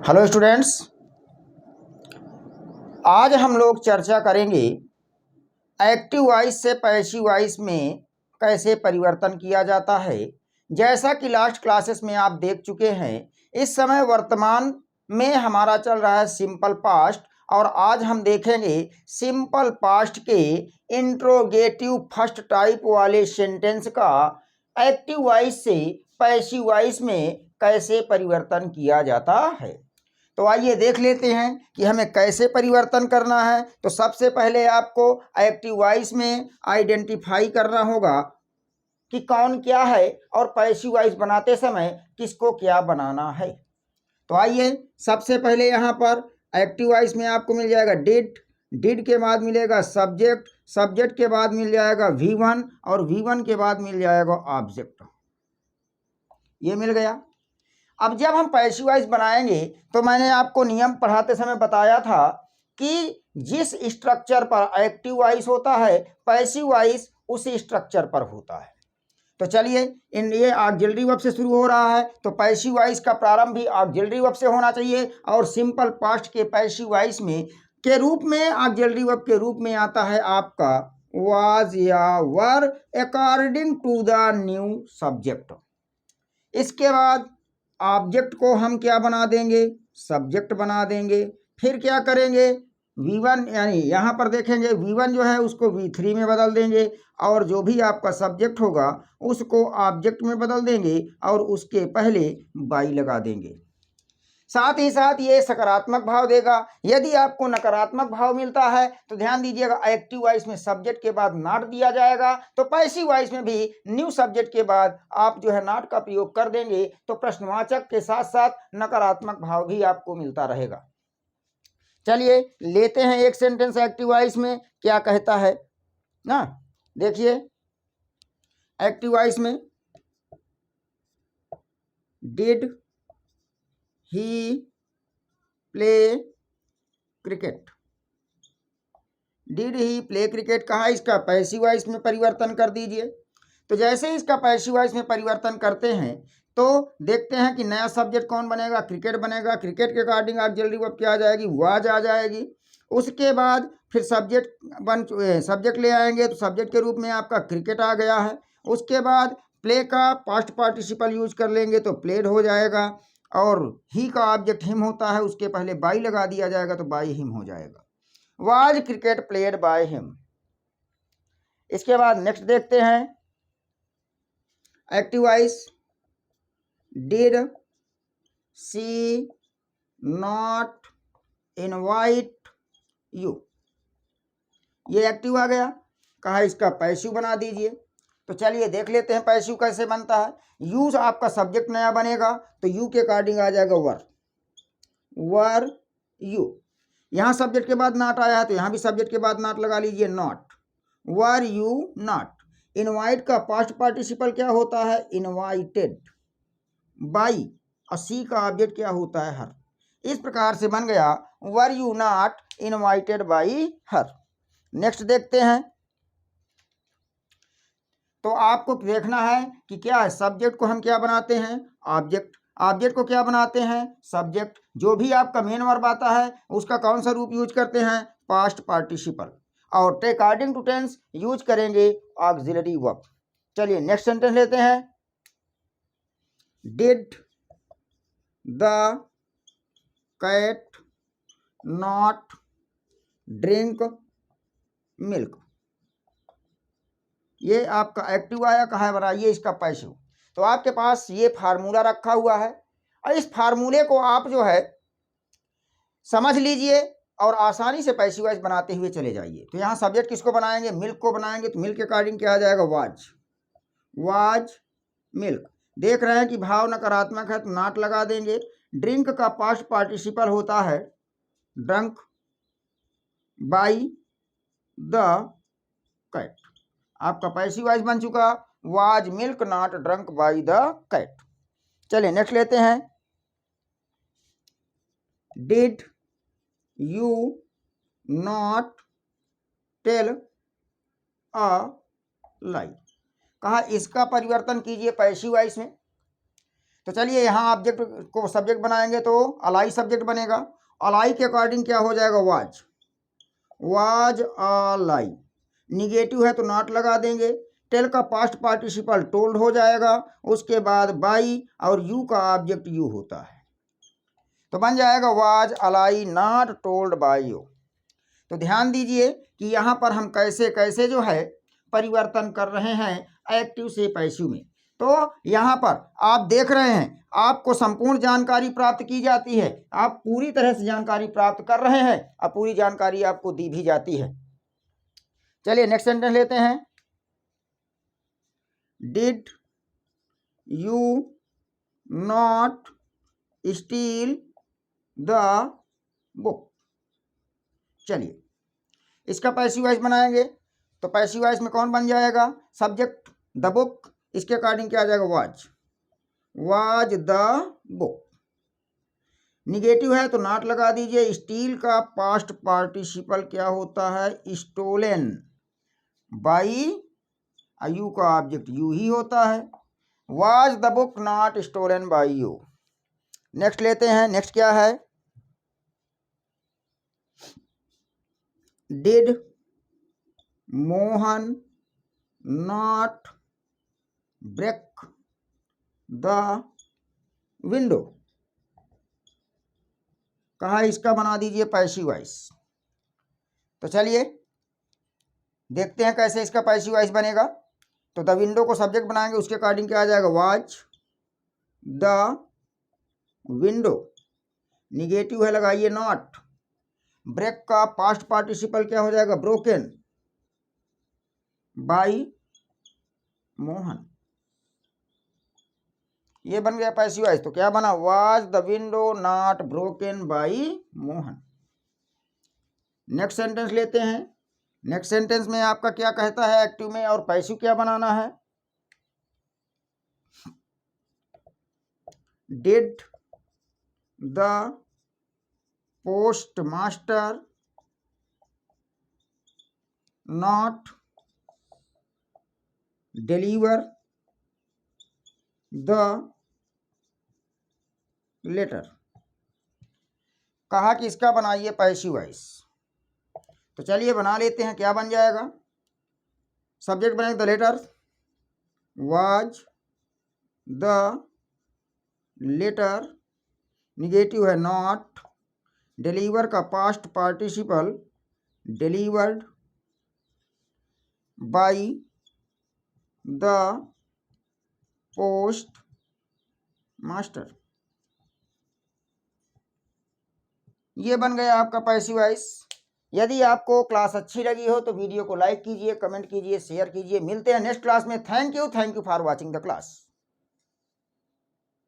Hello students, आज हम लोग चर्चा करेंगे एक्टिव वॉइस से पैसिव वॉइस में कैसे परिवर्तन किया जाता है। जैसा कि लास्ट क्लासेस में आप देख चुके हैं, इस समय वर्तमान में हमारा चल रहा है सिंपल पास्ट और आज हम देखेंगे सिंपल पास्ट के इंट्रोगेटिव फर्स्ट टाइप वाले सेंटेंस का एक्टिव वॉइस से पैसिव वॉइस में कैसे परिवर्तन किया जाता है। तो आइए देख लेते हैं कि हमें कैसे परिवर्तन करना है। तो सबसे पहले आपको एक्टिव वॉइस में आइडेंटिफाई करना होगा कि कौन क्या है और पैसिव वॉइस बनाते समय किसको क्या बनाना है। तो आइए सबसे पहले यहाँ पर एक्टिव वॉइस में आपको मिल जाएगा डिड के बाद मिलेगा सब्जेक्ट के बाद मिल जाएगा V1 और V1 के बाद मिल जाएगा ऑब्जेक्ट। ये मिल गया। अब जब हम पैसिव वॉइस बनाएंगे तो मैंने आपको नियम पढ़ाते समय बताया था कि जिस स्ट्रक्चर पर एक्टिव वॉइस होता है पैसिव वॉइस उसी स्ट्रक्चर पर होता है। तो चलिए ये ऑक्सिलरी वर्ब से शुरू हो रहा है, तो पैसिव वॉइस का प्रारंभ भी ऑक्सिलरी वर्ब से होना चाहिए और सिंपल पास्ट के पैसिव वॉइस में के रूप में ऑक्सिलरी वर्ब के रूप में आता है आपका वाज या were according to the new subject. इसके बाद ऑब्जेक्ट को हम क्या बना देंगे, सब्जेक्ट बना देंगे। फिर क्या करेंगे, V1 यानी यहाँ पर देखेंगे V1 जो है उसको V3 में बदल देंगे और जो भी आपका सब्जेक्ट होगा उसको ऑब्जेक्ट में बदल देंगे और उसके पहले बाई लगा देंगे। साथ ही साथ ये सकारात्मक भाव देगा। यदि आपको नकारात्मक भाव मिलता है तो ध्यान दीजिएगा एक्टिव वॉइस में सब्जेक्ट के बाद नॉट दिया जाएगा, तो पैसिव वॉइस में भी न्यू सब्जेक्ट के बाद आप जो है नॉट का प्रयोग कर देंगे तो प्रश्नवाचक के साथ साथ नकारात्मक भाव भी आपको मिलता रहेगा। चलिए लेते हैं एक सेंटेंस एक्टिव वॉइस में क्या कहता है ना। देखिए एक्टिव वॉइस में did he play cricket, did he play cricket कहा, इसका पैसिव वॉइस में परिवर्तन कर दीजिए। तो जैसे इसका पैसिव वॉइस में परिवर्तन करते हैं तो देखते हैं कि नया सब्जेक्ट कौन बनेगा, क्रिकेट बनेगा। क्रिकेट के अकॉर्डिंग ऑक्सिलरी वर्ब क्या आ जाएगी, वाज आ जाएगी। उसके बाद फिर सब्जेक्ट ले आएंगे तो सब्जेक्ट के रूप में आपका क्रिकेट आ गया है। उसके बाद प्ले का पास्ट पार्टिसिपल यूज कर लेंगे तो प्लेड हो जाएगा और ही का ऑब्जेक्ट हिम होता है, उसके पहले बाई लगा दिया जाएगा तो बाई हिम हो जाएगा। Was cricket played by him. इसके बाद नेक्स्ट देखते हैं active voice did she not invite you, ये एक्टिव आ गया, कहा इसका पैसिव बना दीजिए। तो चलिए देख लेते हैं पैसिव कैसे बनता है। यू आपका सब्जेक्ट नया बनेगा तो यू के अकॉर्डिंग आ जाएगा वर यू। यहाँ सब्जेक्ट के बाद नॉट आया है तो यहाँ भी सब्जेक्ट के बाद नॉट लगा लीजिए, not were you not. Invite का पास्ट पार्टिसिपल क्या होता है, इनवाइटेड बाई, और सी का ऑब्जेक्ट क्या होता है, हर। इस प्रकार से बन गया were you not invited by her. Next देखते हैं। तो आपको देखना है कि क्या है, सब्जेक्ट को हम क्या बनाते हैं, ऑब्जेक्ट को क्या बनाते हैं, सब्जेक्ट। जो भी आपका मेन वर्ब आता है उसका कौन सा रूप यूज करते हैं, पास्ट पार्टिसिपल, और अकॉर्डिंग टू टेंस यूज करेंगे ऑक्सिलरी वर्ब। चलिए नेक्स्ट सेंटेंस लेते हैं। Did the cat not drink milk, ये आपका एक्टिव आया, कहा बनाइए इसका पैसिव। तो आपके पास ये फार्मूला रखा हुआ है और इस फार्मूले को आप जो है समझ लीजिए और आसानी से पैसिव वॉइस बनाते हुए चले जाइए। तो यहाँ सब्जेक्ट किसको बनाएंगे, मिल्क को बनाएंगे, तो मिल्क के अकॉर्डिंग क्या आ जाएगा, वाज मिल्क। देख रहे हैं कि भाव नकारात्मक है तो नॉट लगा देंगे। ड्रिंक का पास्ट पार्टिसिपल होता है ड्रंक बाई द कैट, आपका पैसिव वॉइस बन चुका was milk not drunk by the cat. चलिए नेक्स्ट लेते हैं। Did you not tell a lie, कहा इसका परिवर्तन कीजिए पैसिव वॉइस में। तो चलिए यहाँ ऑब्जेक्ट को सब्जेक्ट बनाएंगे तो अलाई सब्जेक्ट बनेगा। अलाई के अकॉर्डिंग क्या हो जाएगा, वाज अलाई। निगेटिव है तो नॉट लगा देंगे। टेल का पास्ट पार्टिसिपल टोल्ड हो जाएगा। उसके बाद बाई और यू का ऑब्जेक्ट यू होता है, तो बन जाएगा was Ali not told by you. तो ध्यान दीजिए कि यहाँ पर हम कैसे कैसे जो है परिवर्तन कर रहे हैं एक्टिव से पैसिव में। तो यहाँ पर आप देख रहे हैं आपको संपूर्ण जानकारी प्राप्त की जाती है, आप पूरी तरह से जानकारी प्राप्त कर रहे हैं और पूरी जानकारी आपको दी भी जाती है। चलिए नेक्स्ट सेंटेंस लेते हैं। Did you not steel the book. चलिए इसका पैसिव वॉइस बनाएंगे तो पैसिव वॉइस में कौन बन जाएगा, सब्जेक्ट द बुक। इसके अकॉर्डिंग क्या आ जाएगा, वाज द बुक। निगेटिव है तो नॉट लगा दीजिए। स्टील का पास्ट पार्टिसिपल क्या होता है, स्टोलन। बाई यू का ऑब्जेक्ट यू ही होता है। Was the book not stolen by you. Next लेते हैं। नेक्स्ट क्या है, did Mohan not break the window. कहा इसका बना दीजिए पैसिव वॉइस। तो चलिए देखते हैं कैसे इसका पैसिव वॉइस बनेगा। तो द विंडो को सब्जेक्ट बनाएंगे, उसके अकॉर्डिंग क्या आ जाएगा, वाज द विंडो। निगेटिव है लगाइए नॉट। ब्रेक का पास्ट पार्टिसिपल क्या हो जाएगा, ब्रोकन। बाई मोहन। ये बन गया पैसिव वॉइस। तो क्या बना, was the window not broken by Mohan. Next sentence लेते हैं। नेक्स्ट सेंटेंस में आपका क्या कहता है, एक्टिव में और पैसिव क्या बनाना है। Did the post master not deliver the letter. कहा कि इसका बनाइए पैसिव वॉइस। तो चलिए बना लेते हैं, क्या बन जाएगा, सब्जेक्ट बनेगा the letter. Was the letter. Negative है नॉट। डिलीवर का past participle delivered. By the post master. ये बन गया आपका पैसिव वॉइस। यदि आपको क्लास अच्छी लगी हो तो वीडियो को लाइक कीजिए, कमेंट कीजिए, शेयर कीजिए। मिलते हैं नेक्स्ट क्लास में। Thank you for watching the class.